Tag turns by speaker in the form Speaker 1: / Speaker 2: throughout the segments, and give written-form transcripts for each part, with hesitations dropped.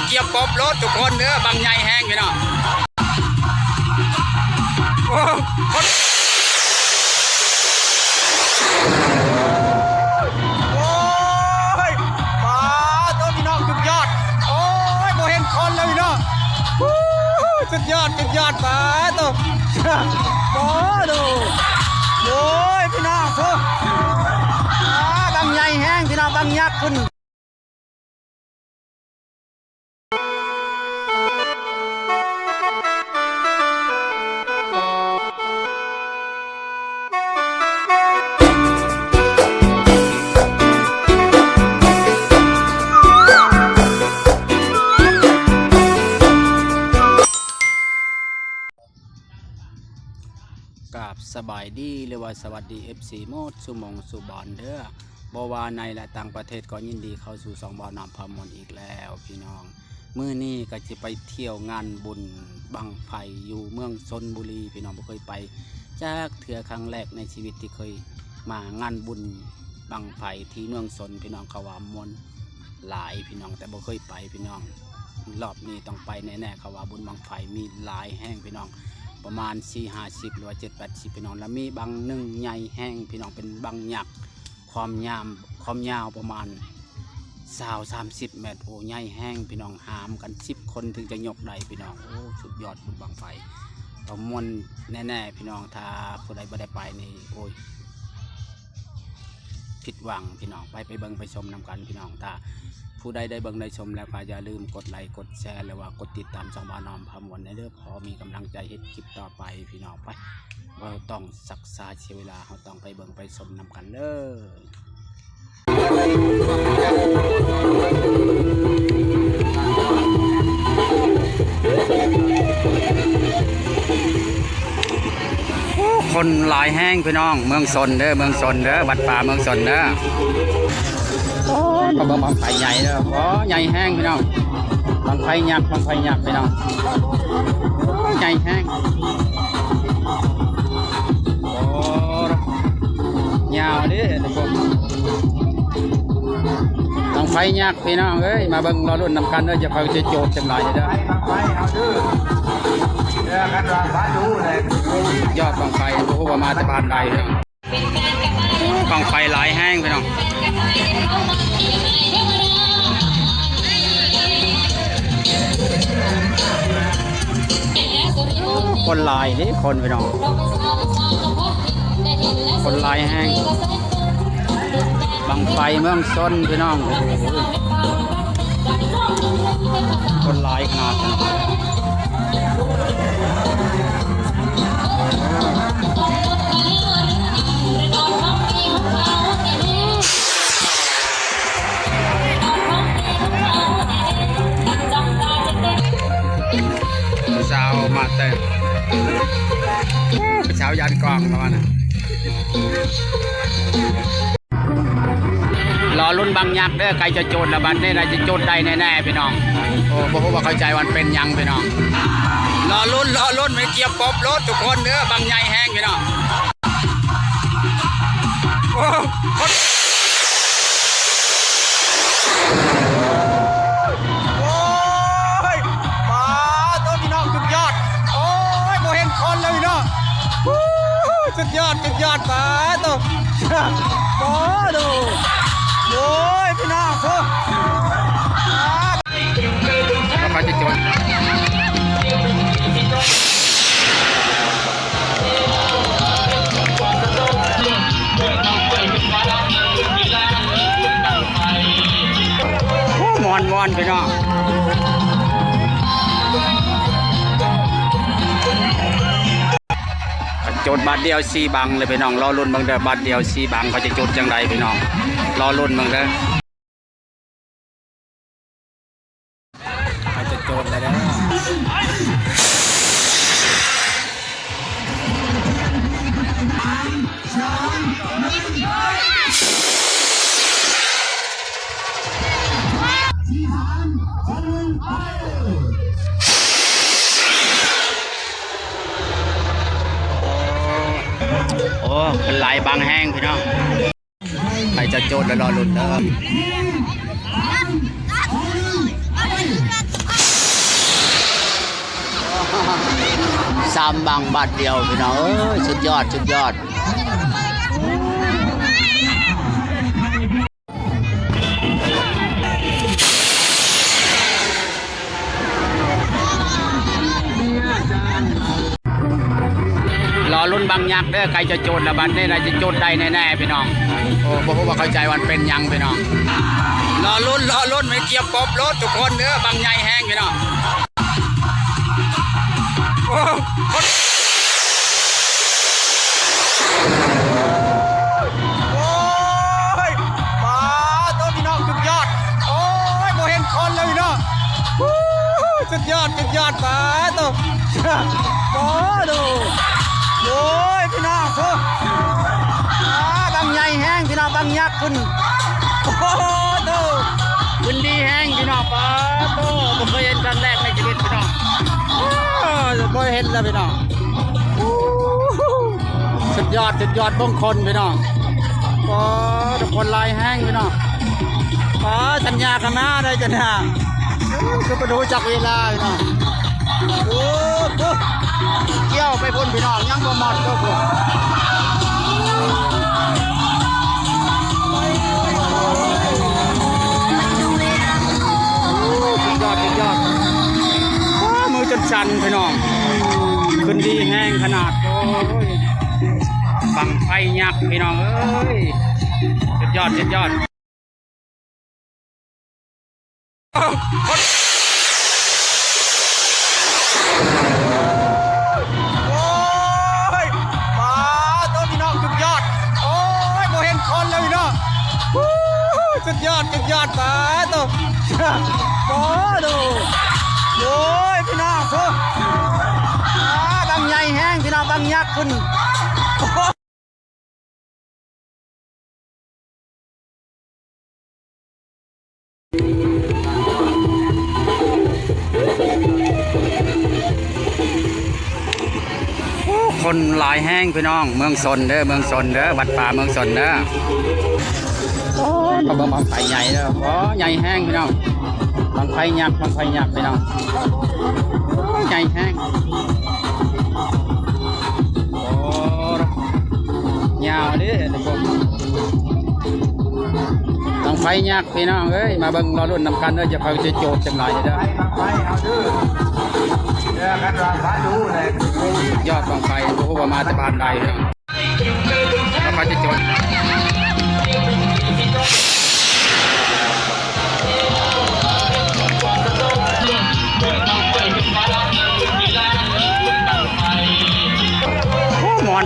Speaker 1: เกี่ยวกบรถทุกคนเด้อบางใหญ่แห้งพี่น้องโอ้คนโอ้ยป้าตัวพี่น้องสุดยอดโอ้ยโมเห็นคนเลยพี่น้องสุดยอดป้าตัวโอ้ดูโอ้ยพี่น้องทุกบางใหญ่แห้งพี่น้องบางยักษ์คุณกับสบายดีหรือว่าสวัสดี FC โมดสุมงสุบอนเด้อบว่าในและต่างประเทศก็ยินดีเข้าสู่สองบ่อน้ำพามนอีกแล้วพี่น้องมื้อนี้ก็จะไปเที่ยวงานบุญบังไฟอยู่เมืองชลบุรีพี่น้องบ่เคยไปจากเถื่อครั้งแรกในชีวิตที่เคยมางานบุญบังไฟที่เมืองชลพี่น้องเขาว่ามวลหลายพี่น้องแต่บ่เคยไปพี่น้องรอบนี้ต้องไปแน่ๆเขาว่าบุญบังไฟมีหลายแห้งพี่น้องประมาณ4-50หรือว่า7-80พี่น้องแล้วมีบางหนึ่งใหญ่แห้งพี่น้องเป็นบางหยักความยาวประมาณ20-30 เมตรโอ้ใหญ่แห้งพี่น้องหามกัน10 คนถึงจะยกได้พี่น้องโอ้สุดยอดบุญบังไฟต้องมวนแน่ๆพี่น้องถ้าผู้ใดไม่ได้ไปนี่โอ้ยผิดหวังพี่น้องไปเบิ่งไปชมนำกันพี่น้องถ้าผู้ใดได้เบิ่งได้ชมแล้วก็อย่าลืมกดไลค์กดแชร์หรือว่ากดติดตามช่องบ่าวน้ำพามวลในเด้อพอมีกำลังใจเฮ็ดคลิปต่อไปพี่น้องไปเราต้องศึกษาเสียเวลาเราต้องไปเบิ่งไปชมนำกันเด้อคนหลายแห้งพี่น้องเมืองชนเด้อวัดป่าเมืองชนเด้อก็บังไฟใหญ่เด้ออ๋อใหญ่แห้งพี่น้องบังไฟยักษ์พี่น้องใหญ่แห้งโอ้ยาวดิทุกคนบังไฟยักษ์พี่น้องเอ้ยมาเบิ่งรอรุ่นนำกันเด้อจะไปจะโจทย์จังไรเด้ออยอดบังไฟพวกว่ามาจะผ่านใดพี่น้องบังไฟหลายแห้งพี่น้องคนลายนี่คนไปน้องคนลายแห้งบังไฟเมืองชนพี่น้องคนลายขนาดเช้ามาเต้นเช้ายันกองประมาณนั้นรอรุ่นบางยักษ์เด้อใครจะโจทย์ละบัดนี่นะจะโจทย์ได้แน่ๆพี่น้องโอ้บอกว่าเข้าใจวันเป็นยังพี่น้องรอรุ่นไม่เกี่ยวกบรถทุกคนเด้อบางใหญ่แห้งพี่น้องโอ้สุดยอดป้าตัวโอ้ดูโอ้ยพี่น้องทุกเขาจะจนมอนพี่น้องโจทย์บาทเดียว4 บังเลยพี่น้องรอรุ่นบางเด้อบาทเดียว4 บังเขาจะโจทย์จังไรพี่น้องรอรุ่นบางเด้อเขาจะโจทย์เลยเด้อ โอ้เป็นลายบางแห้งพี่น้องใครจะโจทย์แล้วรอลุ้นเด้อ 3 บังบาทเดียวพี่น้องเอ้ยสุดยอดสุดยอดรอรุ่นบางยักษ์เด้อใครจะโจทย์ละบัดนี้ใครจะโจทย์ได้แน่ๆพี่น้องโอ้บ่ฮู้ว่าเข้าใจวันเป็นยังพี่น้องรอรุ่นไม่เกี่ยวปบรถทุกคนเด้อบางใหญ่แห้งพี่น้องโอ้ยป้าตัวพี่น้องสุดยอดโอ้ยบ่เห็นคนเลยพี่น้องสุดยอดป้าตัวโอ้ดูโอ้ยพี่น้องทุกบางใหญ่แห้งพี่น้องบางยักษ์คุณโอ้ดูคุณดีแห้งพี่น้องป้าโตผมเคยเห็นครั้งแรกในชีวิตพี่น้องบ่เห็นแล้วพี่น้องสุดยอดบ้องคนพี่น้องป้าทุกคนลายแห้งพี่น้องป้าสัญญากันมาได้จังนะก็ไปดูจักเวลาพี่น้องโอ้เกี่ยวไปพุ่นพี่น้องยังบ่หมดก็พุ่นสุดยอดมือจนสั่นพี่น้องขึ้นดีแห้งขนาดโอ้ยบังไฟยักษ์พี่น้องเอ้ยสุดยอดสุดยอดป้าตัวโอ้ดูโอ้ยพี่น้องทุกบางใหญ่แห้งพี่น้องบางยักษ์คุณคนหลายแห้งพี่น้องเมืองสนเด้อวัดป่าเมืองสนเด้อโอ้ก็บางไฟใหญ่เด้อโอ้ใหญ่แห้งพี่น้องบางไฟยักษ์พี่น้องใหญ่แห้งโอ้ยาวดิทุกคนบางไฟยักษ์พี่น้องเอ้ยมาเบิ่งรอรุ่นนำกันเด้อจะเขาจะโจทย์จังไรเด้อสุดยอดบางไฟโอ้โหมาจากบ้านใดพี่น้องแล้วเขาจะโจทย์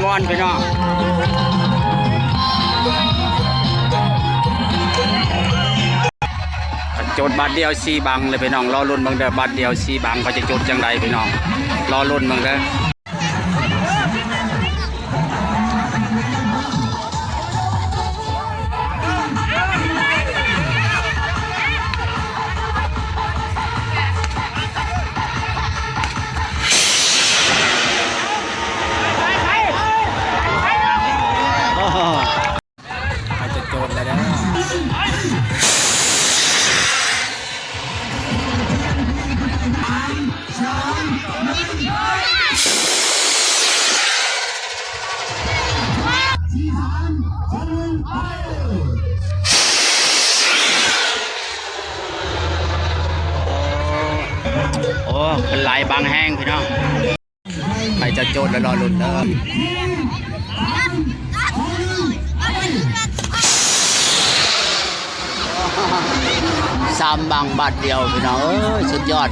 Speaker 1: มอนพี่น้องโจทย์บาทเดียว4 บังเลยพี่น้องรอรุ่นบางเด้อบาทเดียว4 บังเขาจะโจทย์จังใดพี่น้องรอรุ่นบางเด้อเขาจะโจทย์แล้วนะโอ้เป็นลายบางแห้งพี่น้องใครจะโจทย์แล้วรอรุ่นเด้อ3 บังบาทเดียวพี่น้องเอ้ยสุดยอด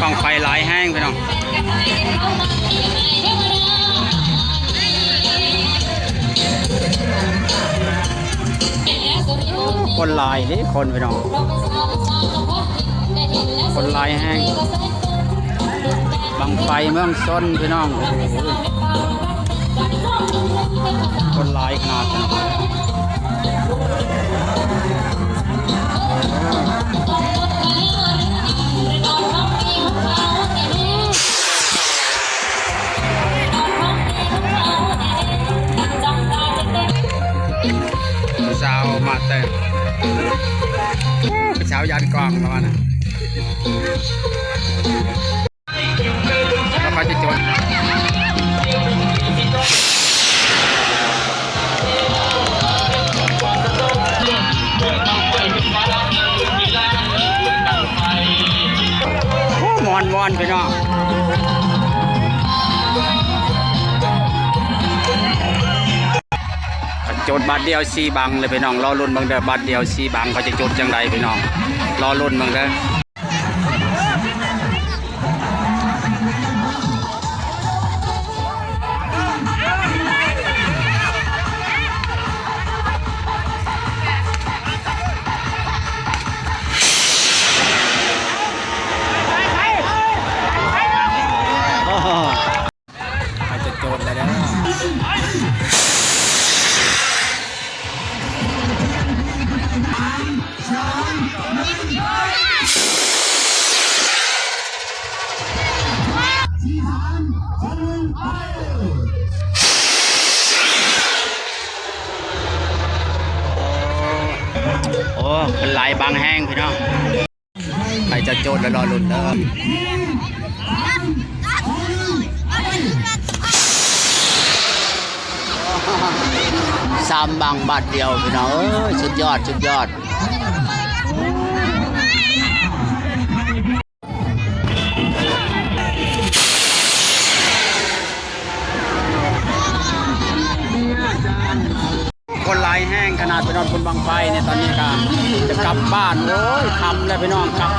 Speaker 1: บังไฟหลายแห้งพี่น้องคนหลายนี่คนพี่น้องคนหลายแห้งบังไฟเมืองซนพี่น้องคนหลายขนาดนั้น าวยันกล้องแล้วนะแล้วเขาจะจดมอนไปเนาะจดบัตรเดียว4 บังเลยพี่น้องรอรุ่นบางเด้อบัตรเดียว4 บังเขาจะจดจังไรพี่น้องรอรุ่นบางเด้อเขาจะจดเลยนะโอ้เป็นลายบางแห้งพี่น้องใครจะโจทย์แล้วรอลุ้นเด้อ3 บังบาทเดียวพี่น้องเอ้ยสุดยอดคนลายแห้งขนาดไปนอนคนบางไฟเนี่ยตอนนี้ก็จะกลับบ้านโอ้ยทำเลยพี่น้องครับ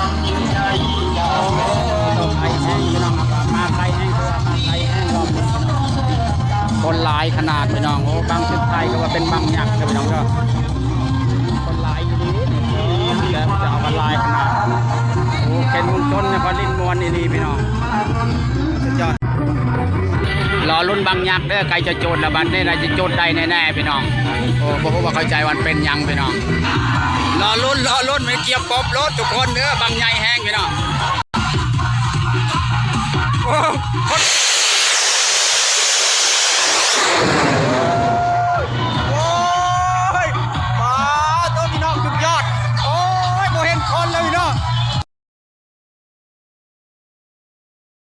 Speaker 1: ไข่แห้งพี่น้องมาไข่แห้งมาไข่แห้งรอบนี้คนลายขนาดพี่น้องโอ้บางชุดไทยก็ว่าเป็นบางยักษ์พี่น้องก็คนลายดีแล้วจะเอามาลายขนาดโอ้เข็นมุงชนเนี่ยพอลิ้นมวนนี่พี่น้องสุดยอดรอรุ่นบางยักษ์เด้อใครจะโจทย์ละบัดนี้เราจะโจทย์ได้แน่ๆพี่น้องโอ้บ่ฮู้ว่าเข้าใจวันเป็นยังพี่น้องรอรุ่นไม่เกี่ยวปบรถทุกคนเด้อบางใหญ่แห้งพี่น้องโอ้